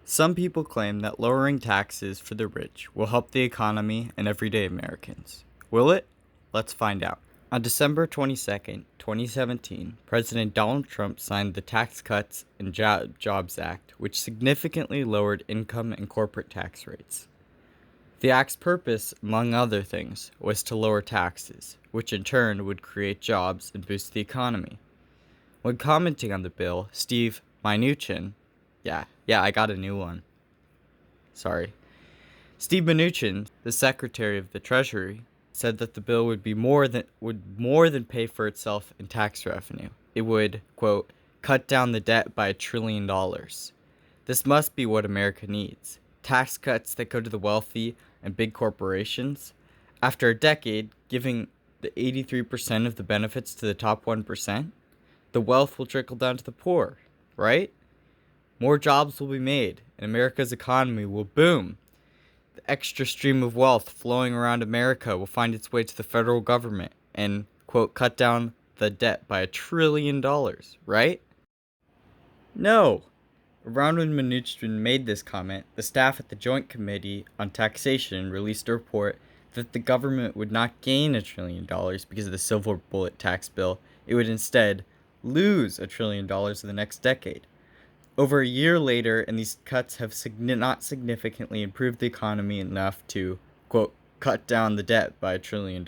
Some people claim that lowering taxes for the rich will help the economy and everyday Americans. Will it? Let's find out. On December 22nd, 2017, President Donald Trump signed the Tax Cuts and Jobs Act, which significantly lowered income and corporate tax rates. The act's purpose, among other things, was to lower taxes, which in turn would create jobs and boost the economy. When commenting on the bill, Steve Mnuchin, I got a new one. Sorry. Steve Mnuchin, the Secretary of the Treasury, said that the bill would more than pay for itself in tax revenue. It would, quote, cut down the debt by $1 trillion. This must be what America needs. Tax cuts that go to the wealthy and big corporations. After a decade, giving the 83% of the benefits to the top 1%, the wealth will trickle down to the poor, right? More jobs will be made, and America's economy will boom. The extra stream of wealth flowing around America will find its way to the federal government and, quote, cut down the debt by $1 trillion, right? No. Around when Mnuchin made this comment, the staff at the Joint Committee on Taxation released a report that the government would not gain $1 trillion because of the silver bullet tax bill. It would instead lose $1 trillion in the next decade. Over a year later, and these cuts have not significantly improved the economy enough to, quote, cut down the debt by $1 trillion.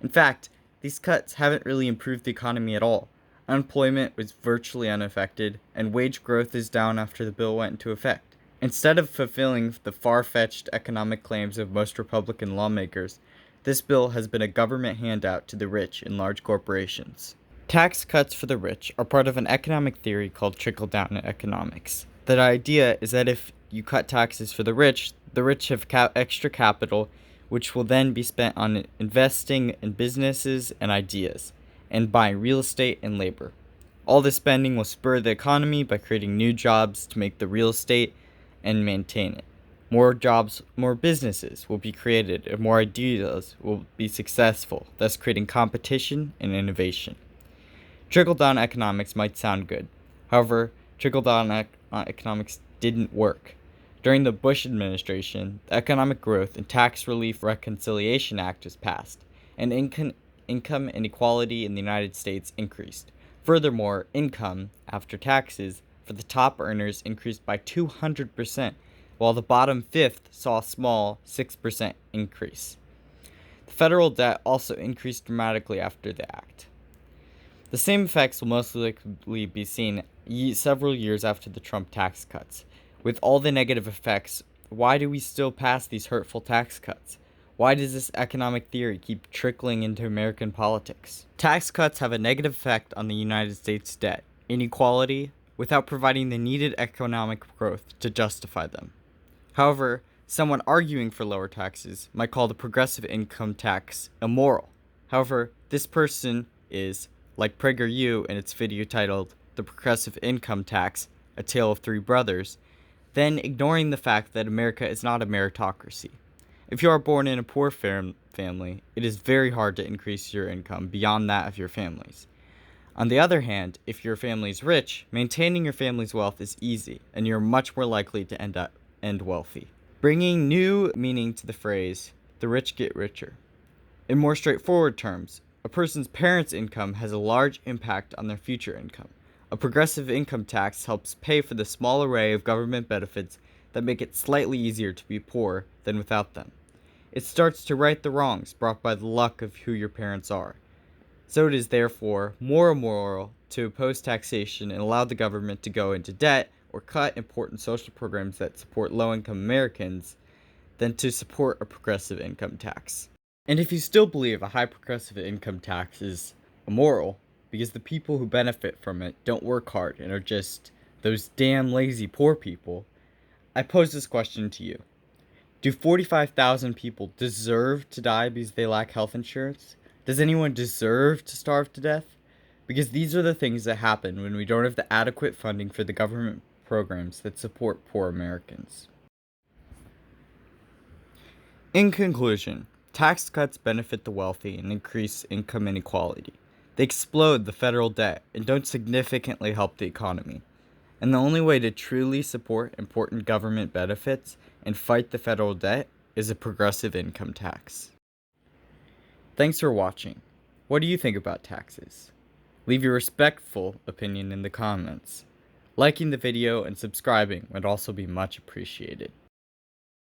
In fact, these cuts haven't really improved the economy at all. Unemployment was virtually unaffected, and wage growth is down after the bill went into effect. Instead of fulfilling the far-fetched economic claims of most Republican lawmakers, this bill has been a government handout to the rich and large corporations. Tax cuts for the rich are part of an economic theory called trickle-down economics. The idea is that if you cut taxes for the rich have extra capital, which will then be spent on investing in businesses and ideas, and buying real estate and labor. All this spending will spur the economy by creating new jobs to make the real estate and maintain it. More jobs, more businesses will be created, and more ideas will be successful, thus creating competition and innovation. Trickle-down economics might sound good. However, trickle-down economics didn't work. During the Bush administration, the Economic Growth and Tax Relief Reconciliation Act was passed, and income inequality in the United States increased. Furthermore, income, after taxes, for the top earners increased by 200%, while the bottom fifth saw a small 6% increase. The federal debt also increased dramatically after the act. The same effects will most likely be seen several years after the Trump tax cuts. With all the negative effects, why do we still pass these hurtful tax cuts? Why does this economic theory keep trickling into American politics? Tax cuts have a negative effect on the United States debt, inequality, without providing the needed economic growth to justify them. However, someone arguing for lower taxes might call the progressive income tax immoral. However, this person is, like PragerU in its video titled The Progressive Income Tax, A Tale of Three Brothers, then ignoring the fact that America is not a meritocracy. If you are born in a poor family, it is very hard to increase your income beyond that of your family's. On the other hand, if your family is rich, maintaining your family's wealth is easy, and you're much more likely to end wealthy. Bringing new meaning to the phrase, the rich get richer. In more straightforward terms, a person's parents' income has a large impact on their future income. A progressive income tax helps pay for the small array of government benefits that make it slightly easier to be poor than without them. It starts to right the wrongs brought by the luck of who your parents are. So it is therefore more immoral to oppose taxation and allow the government to go into debt or cut important social programs that support low-income Americans than to support a progressive income tax. And if you still believe a high progressive income tax is immoral, because the people who benefit from it don't work hard and are just those damn lazy poor people, I pose this question to you. Do 45,000 people deserve to die because they lack health insurance? Does anyone deserve to starve to death? Because these are the things that happen when we don't have the adequate funding for the government programs that support poor Americans. In conclusion, tax cuts benefit the wealthy and increase income inequality. They explode the federal debt and don't significantly help the economy. And the only way to truly support important government benefits and fight the federal debt is a progressive income tax. Thanks for watching. What do you think about taxes? Leave your respectful opinion in the comments. Liking the video and subscribing would also be much appreciated.